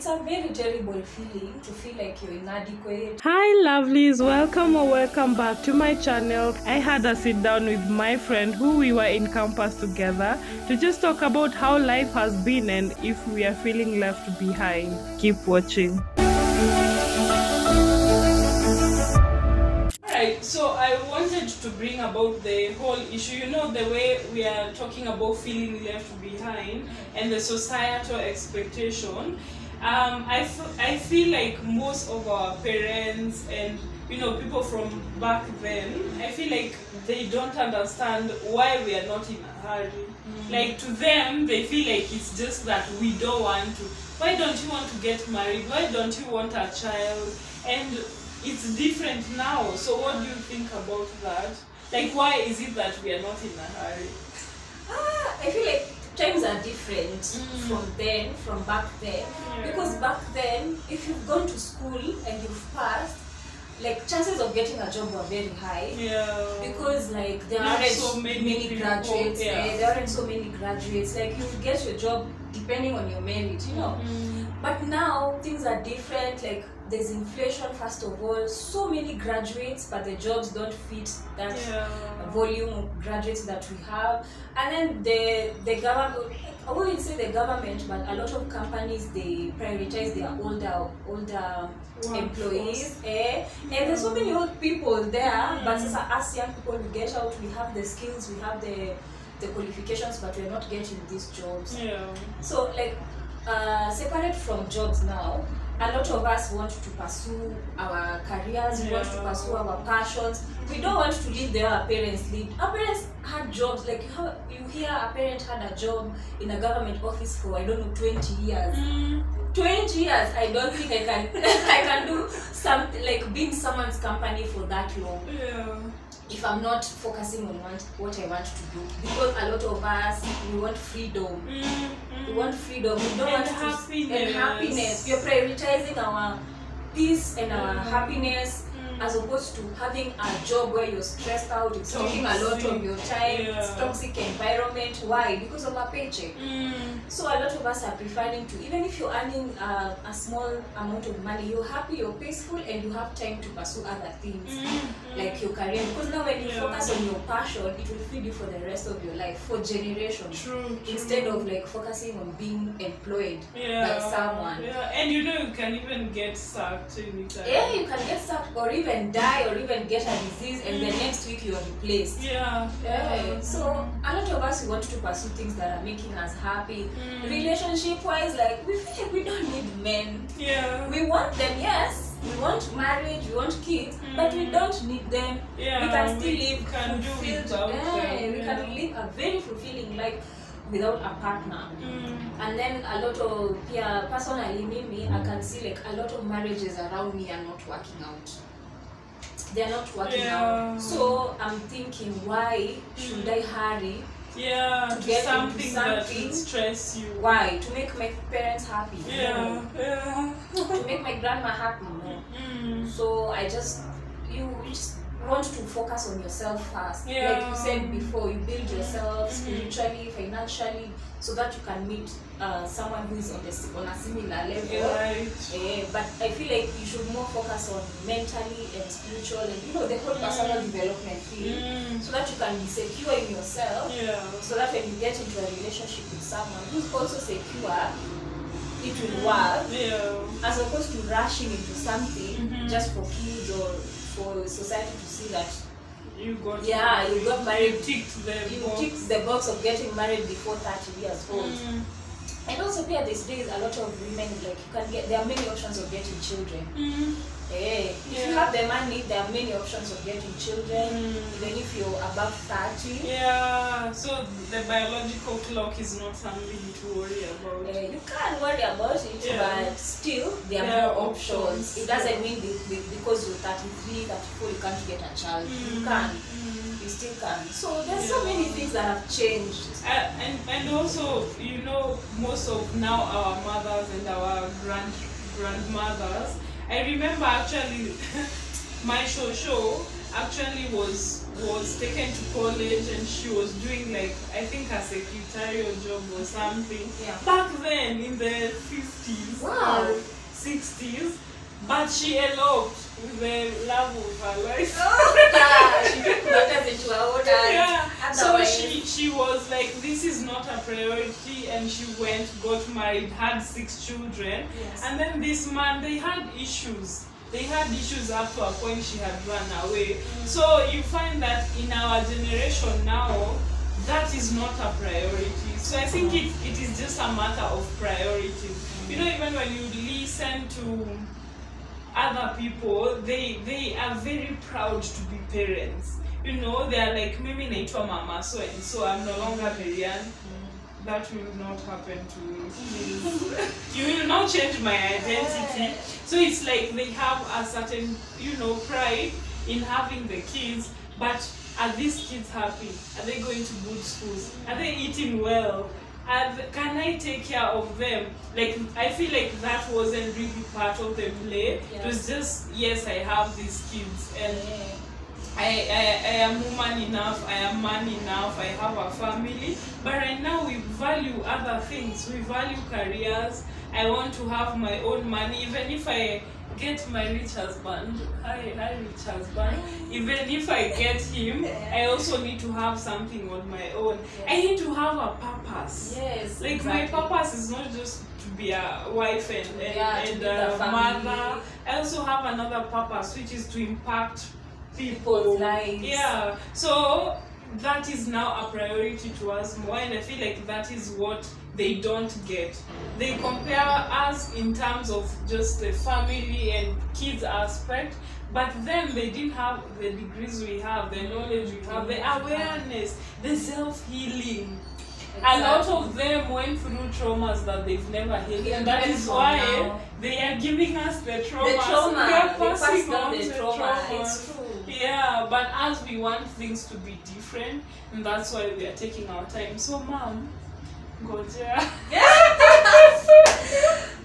it's a very terrible feeling to feel like you're inadequate. Hi lovelies, welcome or welcome back to my channel. I had a sit down with my friend who we were in campus together to just talk about how life has been and if we are feeling left behind. Keep watching. Alright, so I wanted to bring about the whole issue, the way we are talking about feeling left behind and the societal expectation. I feel like most of our parents and people from back then, I feel like they don't understand why we are not in a hurry. Like to them, they feel like it's just that we don't want to. Why don't you want to get married? Why don't you want a child? And it's different now. So what do you think about that? Like, why is it that we are not in a hurry? I feel like times are different from back then. Because back then, if you've gone to school and you've passed, like chances of getting a job were very high. Because like there aren't so many graduates. There aren't so many graduates. Like you get your job depending on your merit, But now things are different. Like there's inflation first of all. So many graduates, but the jobs don't fit that volume of graduates that we have. And then the government, I wouldn't say the government, but a lot of companies, they prioritize their older employees. And there's so many old people there, but as us young people, we get out, we have the skills, we have the qualifications, but we're not getting these jobs. So like separate from jobs now, a lot of us want to pursue our careers, we want to pursue our passions. We don't want to live the way our parents lived. Our parents had jobs, like you hear a parent had a job in a government office for, I don't know, 20 years. 20 years, I don't think I can I can do something like being someone's company for that long. If I'm not focusing on what I want to do, because a lot of us, we want freedom. We want freedom. We don't want happiness. We're prioritizing our peace and our happiness as opposed to having a job where you're stressed out. It's taking a lot of your time. It's toxic environment. Why? Because of a paycheck. So a lot of us are preferring to, even if you're earning a small amount of money, you're happy, you're peaceful, and you have time to pursue other things like your career. Because now when you focus on your passion, it will feed you for the rest of your life, for generations. Instead of like focusing on being employed by someone. And you can even get sacked anytime. You can get sacked or even die or even get a disease, and the next week you are replaced. So a lot of us, we want to pursue things that are making us happy. Relationship wise, like we feel like we don't need men. We want them, yes. We want marriage, we want kids, but we don't need them. We can still live fulfilled. We can live a very fulfilling life without a partner. And then a lot of, personally me, I can see like a lot of marriages around me are not working out. They're not working out. So I'm thinking, why should I hurry to get something that will stress you? Why? To make my parents happy? To make my grandma happy? No. So you just want to focus on yourself first. Like you said before, you build yourself spiritually, financially, so that you can meet someone who is on a similar level. But I feel like you should more focus on mentally and spiritual and the whole personal development thing, so that you can be secure in yourself. So that when you get into a relationship with someone who's also secure, it will work. As opposed to rushing into something just for kids or for society to see that you got married. You ticked the box of getting married before 30 years old. And also these days, a lot of women, like there are many options of getting children. If you have the money, there are many options of getting children, even if you're above 30. So the biological clock is not something to worry about. You can't worry about it, but still there are more options. It doesn't mean because you're 33, 34, you can't get a child. You can. You still can. So there's so many things that have changed. And also, most of now our mothers and our grandmothers, I remember actually my show actually was taken to college, and she was doing like, I think, a secretarial job or something. Yeah. Back then in the 50s or 60s, but she eloped with the love of her life. She took matters into her own hands. Yeah. So she was like, this is not a priority, and she went, got married, had 6 children. Yes. And then this man, they had issues. They had issues up to a point she had run away. So you find that in our generation now, that is not a priority. So I think it is just a matter of priority. You know, even when you listen to other people, they are very proud to be parents. You know, they are like, mimi naitwa mama so and so, I'm no longer Maryanne. That will not happen to me. You will not change my identity. So it's like they have a certain, you know, pride in having the kids, but are these kids happy? Are they going to good schools? Are they eating well? Can I take care of them? Like, I feel like that wasn't really part of the play. It was just, yes, I have these kids, and I am woman enough, I am man enough, I have a family. But right now we value other things. We value careers. I want to have my own money, even if I get my rich husband. Hi rich husband. Even if I get him, I also need to have something on my own. I need to have a purpose. Yes. Like, my purpose is not just to be a wife and a mother. I also have another purpose, which is to impact people's lives. Yeah. So that is now a priority to us more, and I feel like that is what they don't get. They compare us in terms of just the family and kids aspect, but then they didn't have the degrees we have, the knowledge we have, the awareness, the self-healing. A lot of them went through traumas that they've never healed, and that is why they are giving us the traumas. They are passing on the trauma. It's true. Yeah, but as we want things to be different, and that's why we are taking our time. So, Mom, Goja.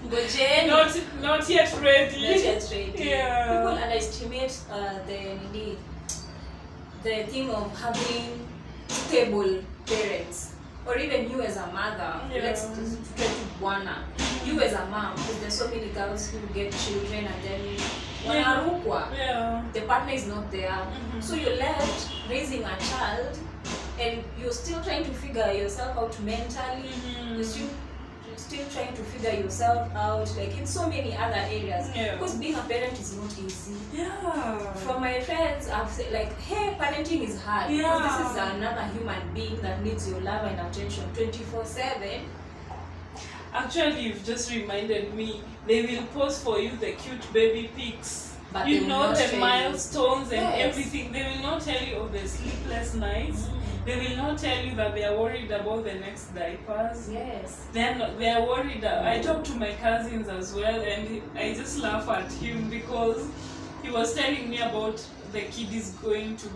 Gojeni. Not yet ready. Not yet ready. Yeah. People underestimate the thing of having stable parents. Or even you as a mother, let's try to wanna. You as a mom, because there's so many girls who get children and then the partner is not there. So you're left raising a child and you're still trying to figure yourself out mentally. You're still trying to figure yourself out, like in so many other areas. Because being a parent is not easy. For my friends, I've said like, hey, parenting is hard. Because this is another human being that needs your love and attention 24/7. Actually, you've just reminded me, they will post for you the cute baby pics. But you know, the milestones and everything. They will not tell you of the sleepless nights. They will not tell you that they are worried about the next diapers. They are worried. I talk to my cousins as well, and I just laugh at him because he was telling me about the kid is going to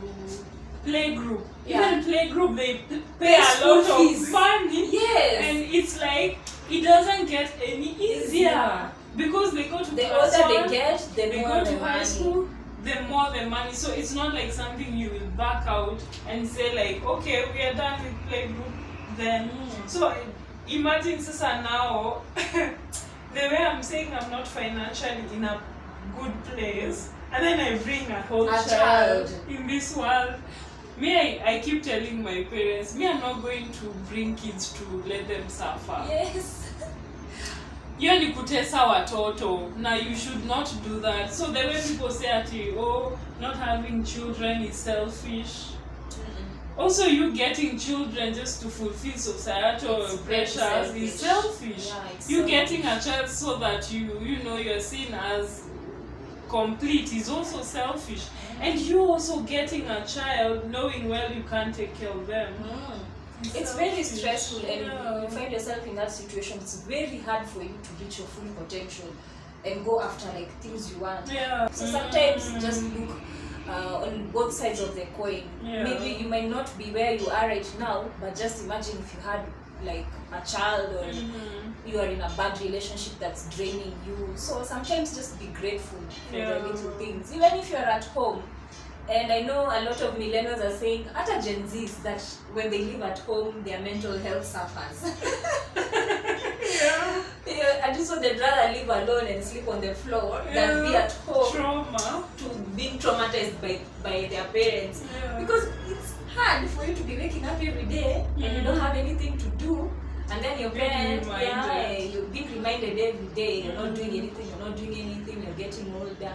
playgroup. Even playgroup, they pay a lot of money. And it's like, it doesn't get any easier. Because they go to the older they get, they go to high school, the more the money. So it's not like something you will back out and say like, okay, we are done with playgroup then. So imagine Sasa now, the way I'm saying I'm not financially in a good place, and then I bring a whole child in this world. Me, I keep telling my parents, me, I'm not going to bring kids to let them suffer. Hiyo ni kutesa watoto. Now you should not do that. So the way people say ati, oh, not having children is selfish. Also, you getting children just to fulfill societal pressures is selfish. You getting a child so that you know you're seen as complete is also selfish. And you also getting a child knowing well you can't take care of them. It's very stressful, and you find yourself in that situation. It's very hard for you to reach your full potential and go after like things you want. So sometimes just look on both sides of the coin. Maybe you might not be where you are right now, but just imagine if you had like a child, or you are in a bad relationship that's draining you. So sometimes just be grateful for the little things, even if you're at home And I know a lot of millennials are saying, at Gen Zs, that when they live at home, their mental health suffers. Yeah, and so they'd rather live alone and sleep on the floor than be at home. Trauma. To being traumatized by their parents. Because it's hard for you to be waking up every day and you don't have anything to do. And then your parents, you're being reminded every day, you're not doing anything, you're getting older.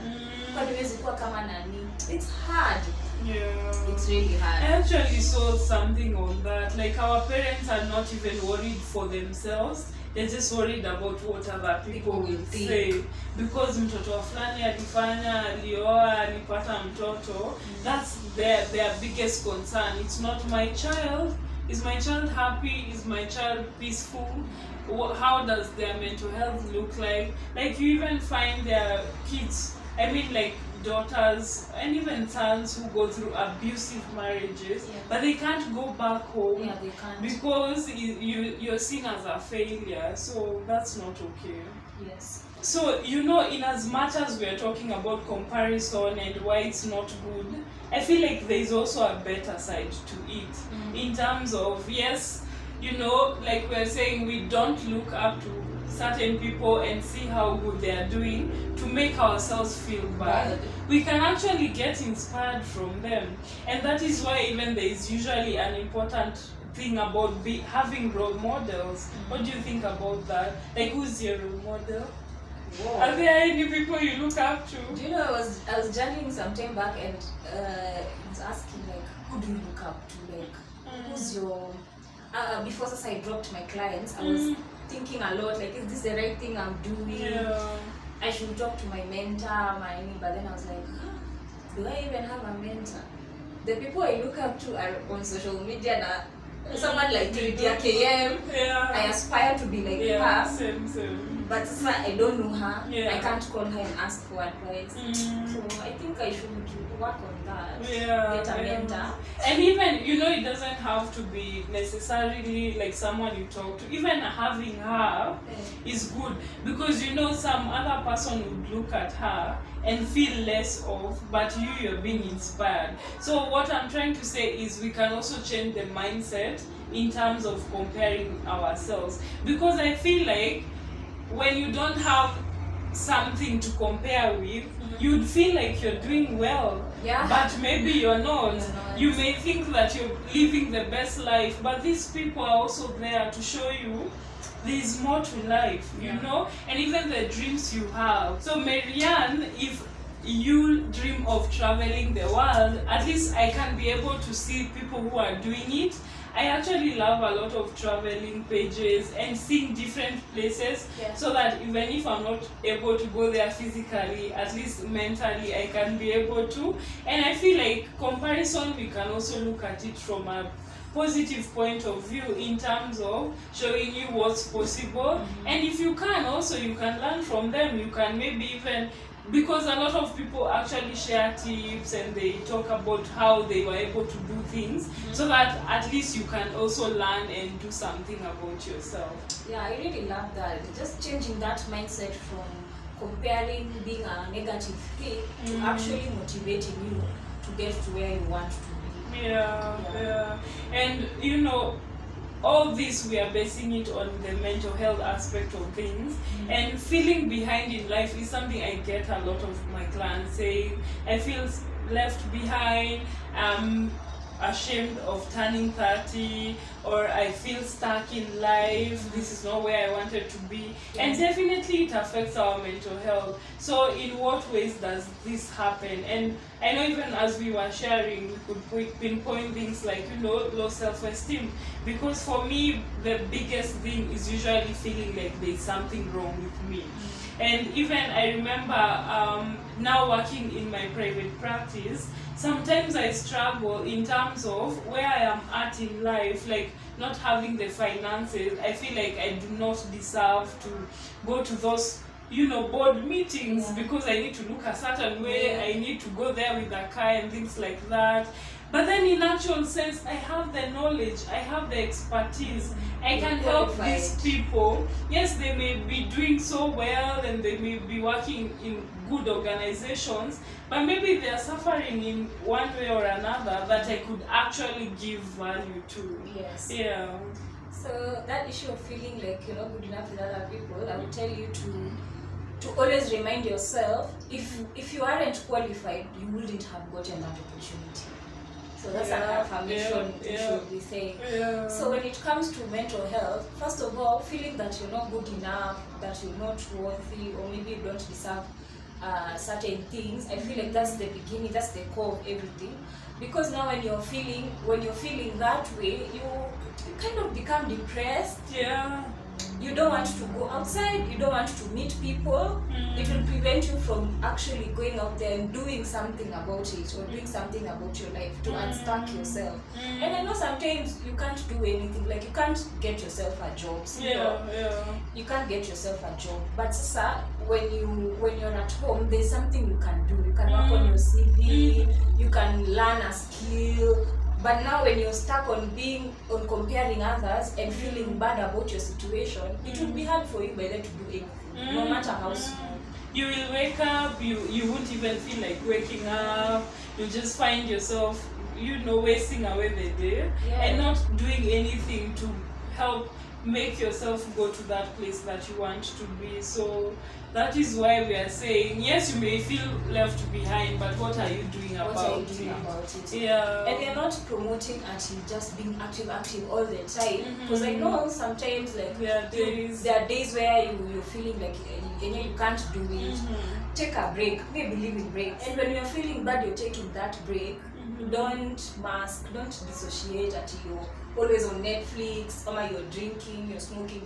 It's hard. Yeah. It's really hard. I actually saw something on that. Like, our parents are not even worried for themselves. They're just worried about what other people will say. Because mtoto wa fulani alifanya, alioa, alipata mtoto. That's their biggest concern. It's not my child. Is my child happy? Is my child peaceful? How does their mental health look like? Like, you even find their kids, I mean, like daughters and even sons who go through abusive marriages, but they can't go back home. Yeah, they can't. Because you're seen as a failure. So that's not okay. Yes. So, in as much as we're talking about comparison and why it's not good, I feel like there's also a better side to it. In terms of, yes, like we're saying, we don't look up to certain people and see how good they are doing to make ourselves feel bad. We can actually get inspired from them. And that is why even there is usually an important thing about having role models. What do you think about that? Like, who's your role model? Whoa. Are there any people you look up to? Do you know, I was journaling some time back and I was asking, like, who do you look up to? Like, who's your... before I dropped my clients, I was thinking a lot, like, is this the right thing I'm doing? Yeah. I should talk to my mentor, but then I was like, do I even have a mentor? The people I look up to are on social media now. Someone like Lydia KM, I aspire to be like her. Same. But I don't know her. Yeah. I can't call her and ask for advice. So I think I should work on that. Get a mentor. And even, it doesn't have to be necessarily like someone you talk to. Even having her is good. Because some other person would look at her and feel less of, but you're being inspired. So what I'm trying to say is we can also change the mindset in terms of comparing ourselves. Because I feel like when you don't have something to compare with, you'd feel like you're doing well, but maybe you're not. You may think that you're living the best life, but these people are also there to show you there's more to life, and even the dreams you have. So Maryanne, if you dream of traveling the world, at least I can be able to see people who are doing it. I actually love a lot of traveling pages and seeing different places, so that even if I'm not able to go there physically, at least mentally I can be able to. And I feel like comparison, we can also look at it from a positive point of view in terms of showing you what's possible. And if you can also, you can learn from them. You can maybe even, because a lot of people actually share tips and they talk about how they were able to do things, so that at least you can also learn and do something about yourself. Yeah, I really love that. Just changing that mindset from comparing, being a negative thing, to actually motivating you to get to where you want to be. Yeah. And all this, we are basing it on the mental health aspect of things. And feeling behind in life is something I get a lot of my clients saying, I feel left behind, I'm ashamed of turning 30, or I feel stuck in life, this is not where I wanted to be. And definitely it affects our mental health. So in what ways does this happen? And I know even as we were sharing, we could pinpoint things like, low self-esteem. Because for me, the biggest thing is usually feeling like there's something wrong with me. And even I remember now working in my private practice, sometimes I struggle in terms of where I am at in life, like not having the finances. I feel like I do not deserve to go to those board meetings because I need to look a certain way. I need to go there with a car and things like that. But then in actual sense, I have the knowledge, I have the expertise, I can help these people. Yes, they may be doing so well and they may be working in good organizations, but maybe they are suffering in one way or another that I could actually give value to. Yes. Yeah. So that issue of feeling like you're not good enough with other people, I would tell you to always remind yourself, if you aren't qualified, you wouldn't have gotten that opportunity. So that's an affirmation you should be saying. Yeah. So when it comes to mental health, first of all, feeling that you're not good enough, that you're not worthy, or maybe you don't deserve certain things, I feel like that's the beginning, that's the core of everything. Because now when you're feeling that way, you kind of become depressed. Yeah. You don't want to go outside, you don't want to meet people. It will prevent you from actually going out there and doing something about it, or doing something about your life to unstuck yourself. And I know sometimes you can't do anything, like you can't get yourself a job. You can't get yourself a job. But sir, when you're at home, there's something you can do. You can work on your CV, you can learn a skill. But now when you're stuck on comparing others and feeling bad about your situation, it will be hard for you by then to do anything, no matter how small. You will wake up, you won't even feel like waking up, you'll just find yourself, wasting away the day and not doing anything to help make yourself go to that place that you want to be. So that is why we are saying, yes, you may feel left behind, but what are you doing about it? Yeah. And they're not promoting just being active all the time. Because I know sometimes like there are days where you're feeling like you can't do it. Take a break. We believe in breaks. And when you're feeling bad, you're taking that break. Don't mask, don't dissociate until you're always on Netflix, or you're drinking, you're smoking,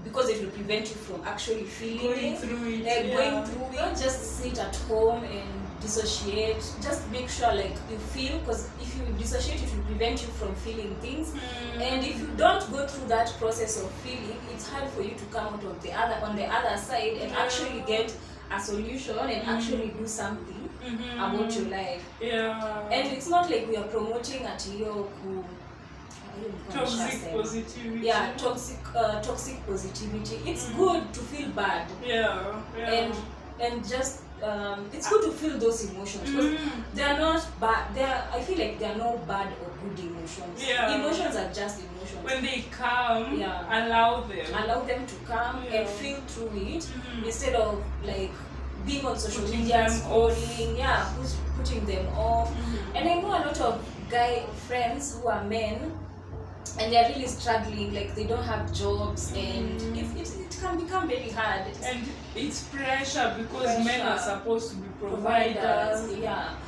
because it will prevent you from actually feeling going through it. Don't just sit at home and dissociate. Just make sure like you feel, because if you dissociate, it will prevent you from feeling things. And if you don't go through that process of feeling, it's hard for you to come out of on the other side and actually get a solution and actually do something about your life. And it's not like we are promoting toxic positivity. Toxic positivity. It's good to feel bad. And just it's good to feel those emotions, because they are not bad. I feel like they are no bad or good emotions. Emotions are just emotions. When they come, allow them to come and feel through it, instead of like being on social media scrolling, putting them off. And I know a lot of guy friends who are men, and they're really struggling, like they don't have jobs, and it can become very hard. And it's pressure, because men are supposed to be providers,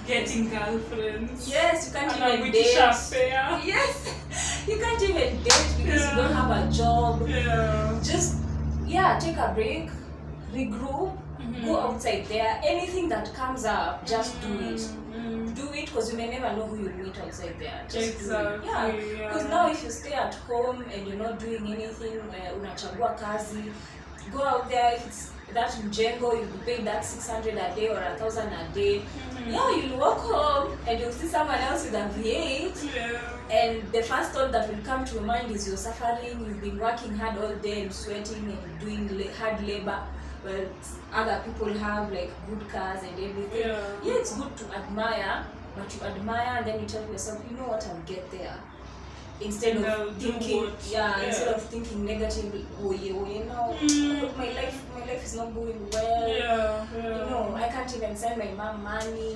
getting girlfriends. Yes, you can't even date. Yes, you can't even date because you don't have a job. Just take a break, regroup, go outside there. Anything that comes up, just do it. Do it, because you may never know who you'll meet outside there. Just do it. Because now if you stay at home and you're not doing anything, unachagua kazi, go out there. If it's that mjengo, you'll be paid that 600 a day or 1,000 a day. You'll walk home and you'll see someone else with a V8. And the first thought that will come to your mind is you're suffering, you've been working hard all day and sweating and doing hard labor. But other people have like good cars and everything. It's good to admire, but you admire and then you tell yourself, you know what, I'll get there. Instead of thinking, instead of thinking negatively, my life is not going well. I can't even send my mom money.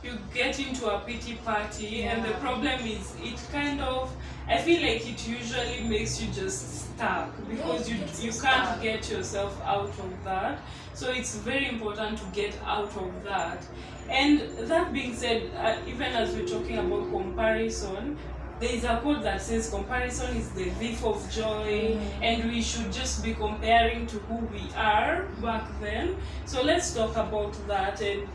You get into a pity party, and the problem is I feel like it usually makes you just stuck, because you can't get yourself out of that. So it's very important to get out of that. And that being said, even as we're talking about comparison, there is a quote that says comparison is the thief of joy, and we should just be comparing to who we are back then. So let's talk about that. And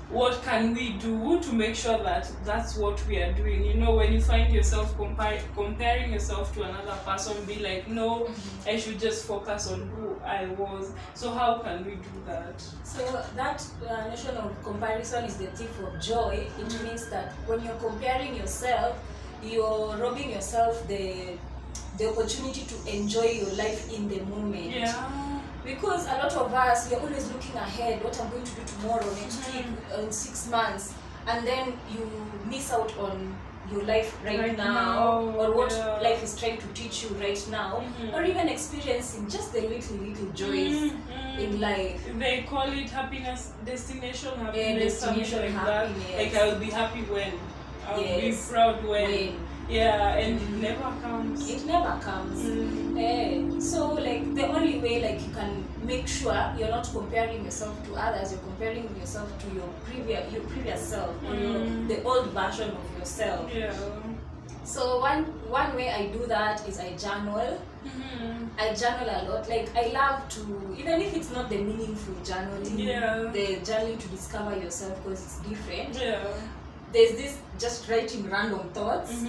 what can we do to make sure that that's what we are doing. You know, when you find yourself comparing yourself to another person, be like, no, I should just focus on who I was. So how can we do that? So that notion of comparison is the thief of joy. It means that when you're comparing yourself, you're robbing yourself the opportunity to enjoy your life in the moment. Yeah. Because a lot of us, we're always looking ahead, what I'm going to do tomorrow, next week, in 6 months, and then you miss out on your life right now, or what life is trying to teach you right now, or even experiencing just the little joys in life. They call it happiness, destination happiness, destination something like happiness. that. Like, I will be happy when, I'll be proud when. Yeah, and it never comes. It never comes. So like the only way like you can make sure you're not comparing yourself to others, you're comparing yourself to your previous self, or the old version of yourself. Yeah. So one way I do that is I journal. I journal a lot. Like I love to, even if it's not the meaningful journaling, the journaling to discover yourself, because it's different. There's this just writing random thoughts,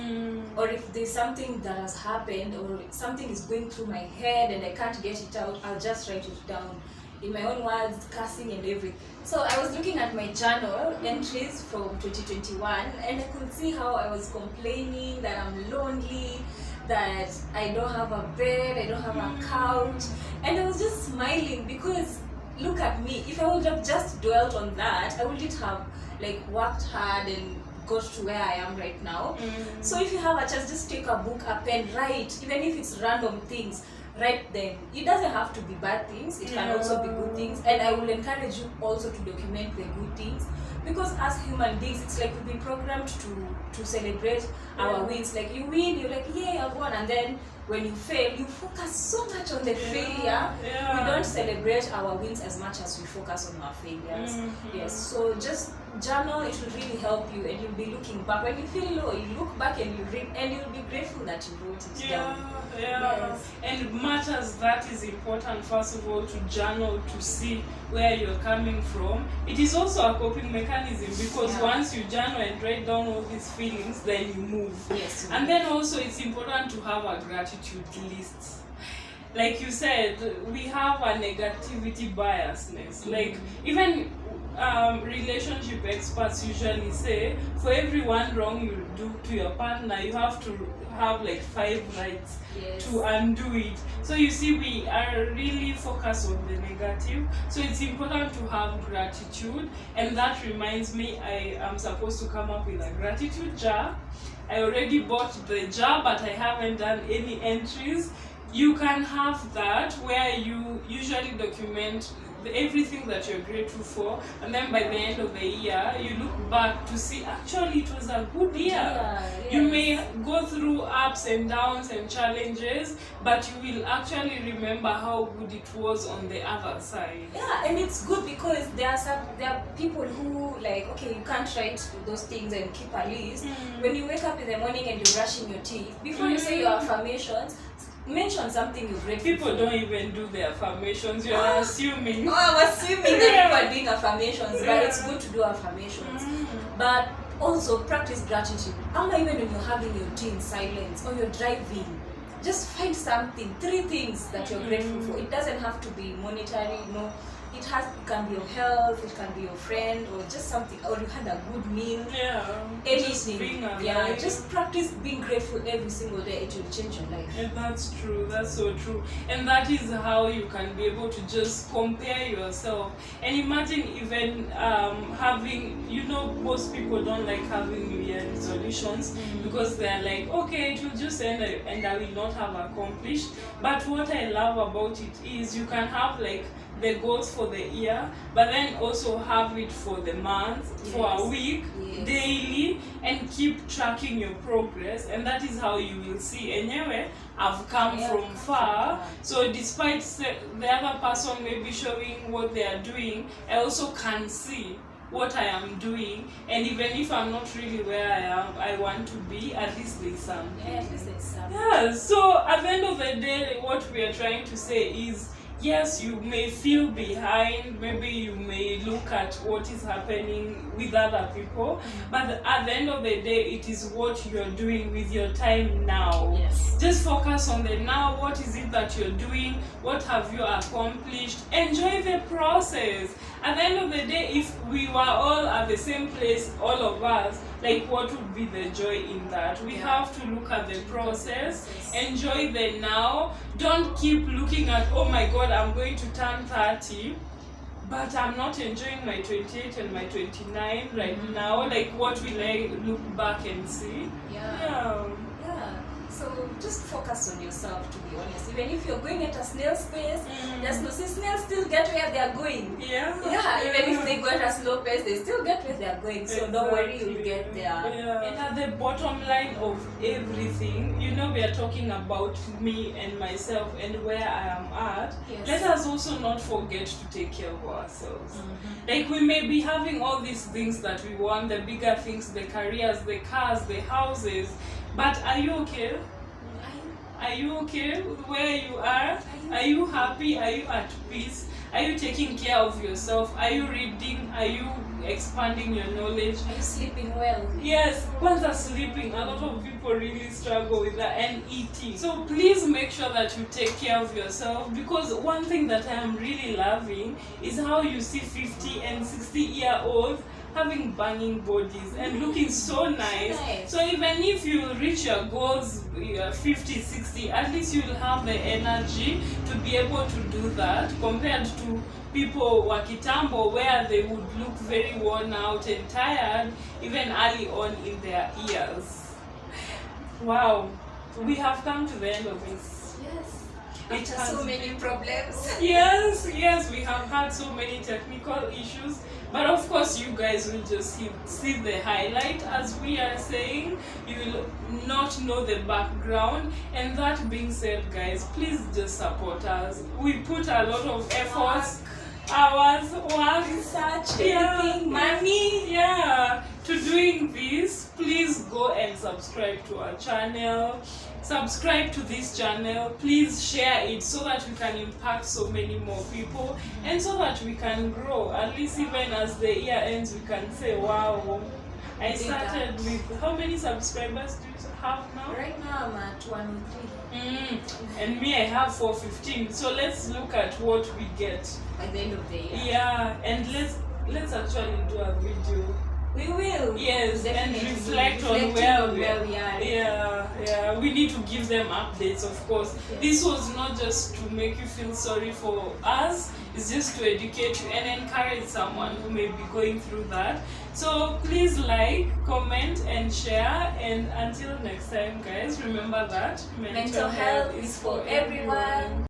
or if there's something that has happened or something is going through my head and I can't get it out, I'll just write it down in my own words, cursing and everything. So I was looking at my journal entries from 2021, and I could see how I was complaining that I'm lonely, that I don't have a bed, I don't have a couch, and I was just smiling because look at me. If I would have just dwelt on that, I wouldn't have like worked hard and got to where I am right now. So if you have a chance, just take a book, a pen, write, even if it's random things, write them. It doesn't have to be bad things, it can also be good things, and I will encourage you also to document the good things, because as human beings, it's like we've been programmed to celebrate our wins. Like you win, you're like, yay, I've won, and then when you fail, you focus so much on the failure. We don't celebrate our wins as much as we focus on our failures. Yes, so just journal. It will really help you, and you'll be looking back when you feel low. You look back and you read, and you'll be grateful that you wrote it down. Yes. And it matters. That is important. First of all, to journal, to see where you're coming from. It is also a coping mechanism, because once you journal and write down all these feelings, then you move. Yes. And then also it's important to have a gratitude list. Like you said, we have a negativity biasness. Like even relationship experts usually say, for every one wrong you do to your partner, you have to have like 5 rights to undo it. So you see, we are really focused on the negative. So it's important to have gratitude, and that reminds me, I am supposed to come up with a gratitude jar. I already bought the jar, but I haven't done any entries. You can have that, where you usually document everything that you're grateful for, and then by the end of the year you look back to see actually it was a good year. You may go through ups and downs and challenges, but you will actually remember how good it was on the other side. And it's good because there are people who like, okay, you can't write those things and keep a list. When you wake up in the morning and you're brushing your teeth, before you say your affirmations, mention something you're grateful for. People don't even do their affirmations. You're assuming. I'm assuming that people are doing affirmations, but it's good to do affirmations. But also practice gratitude. Even when you're having your tea in silence or you're driving, just find something, 3 things that you're grateful for. It doesn't have to be monetary, it can be your health, it can be your friend, or just something, or you had a good meal. Anything. Just practice being grateful every single day. It will change your life. And that's true. That's so true. And that is how you can be able to just compare yourself. And imagine even having, most people don't like having New Year resolutions because they're like, okay, it will just end and I will not have accomplished. But what I love about it is you can have like the goals for the year, but then also have it for the month, for a week, daily, and keep tracking your progress. And that is how you will see, anyway, I've come from far. So despite the other person maybe showing what they are doing, I also can see what I am doing, and even if I'm not really where I want to be, at least there's some. At least there's some. So at the end of the day, what we are trying to say is, yes, you may feel behind, maybe you may look at what is happening with other people, but at the end of the day, it is what you're doing with your time now. Yes. Just focus on the now. What is it that you're doing? What have you accomplished? Enjoy the process. At the end of the day, if we were all at the same place, all of us, like, what would be the joy in that? We have to look at the process, enjoy the now. Don't keep looking at, oh my God, I'm going to turn 30, but I'm not enjoying my 28 and my 29 right now. Like, what will I look back and see? Yeah. So just focus on yourself, to be honest. Even if you're going at a snail's pace, just know, see, snails still get where they're going. Even if they go at a slow pace, they still get where they're going. So don't worry, you'll get there. And at the bottom line of everything, you know, we are talking about me and myself and where I am at. Let us also not forget to take care of ourselves. Like, we may be having all these things that we want, the bigger things, the careers, the cars, the houses, but are you okay? Are you okay with where you are? Are you happy? Are you at peace? Are you taking care of yourself? Are you reading? Are you expanding your knowledge? Are you sleeping well? Yes, once are sleeping, a lot of people really struggle with that, and eating. So please make sure that you take care of yourself, because one thing that I am really loving is how you see 50 and 60-year-olds having banging bodies and looking so nice. So even if you reach your goals, 50, 60, at least you'll have the energy to be able to do that, compared to people wa kitambo, where they would look very worn out and tired even early on in their years. Wow, we have come to the end of this. It has so many problems. Yes, we have had so many technical issues, but of course you guys will just see the highlight. As we are saying, you will not know the background. And that being said, guys, please just support us. We put a lot of efforts, hours, work, research, everything, money, to doing this. Please go and subscribe to our channel. Subscribe to this channel. Please share it so that we can impact so many more people, and so that we can grow. At least even as the year ends, we can say, wow, I started with, how many subscribers do you have now? Right now I'm at 103. And me, I have 415. So let's look at what we get by the end of the year. And let's actually do a video. We will. Yes, definitely. And reflect on where we are. We need to give them updates, of course. This was not just to make you feel sorry for us, it's just to educate you and encourage someone who may be going through that. So please like, comment and share, and until next time, guys, remember that mental health is for everyone.